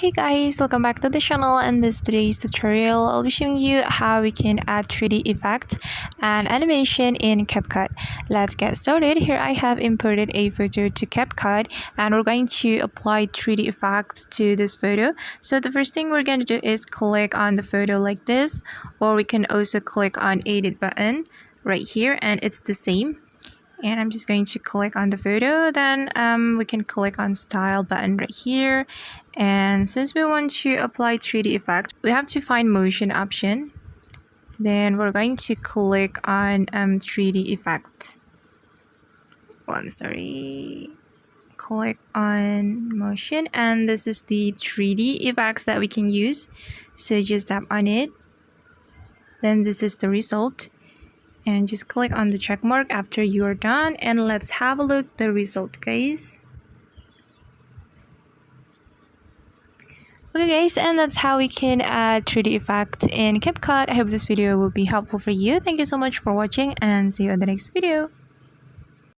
Hey guys, welcome back to the channel. And this today's tutorial I'll be showing you how we can add 3D effect and animation in Capcut. Let's get started. Here I have imported a photo to Capcut and we're going to apply 3D effects to this photo. So the first thing we're going to do is click on the photo like this, or we can also click on edit button right here and it's the same. And I'm just going to click on the photo, then we can click on style button right here. And since we want to apply 3D effect, we have to find motion option. Then we're going to click on 3D effect. Oh, I'm sorry. Click on motion, and this is the 3D effects that we can use. So just tap on it. Then this is the result. And just click on the check mark after you are done, and let's have a look the result, guys. Okay guys, and that's how we can add 3D effect in Capcut. I hope this video will be helpful for you. Thank you so much for watching and see you in the next video.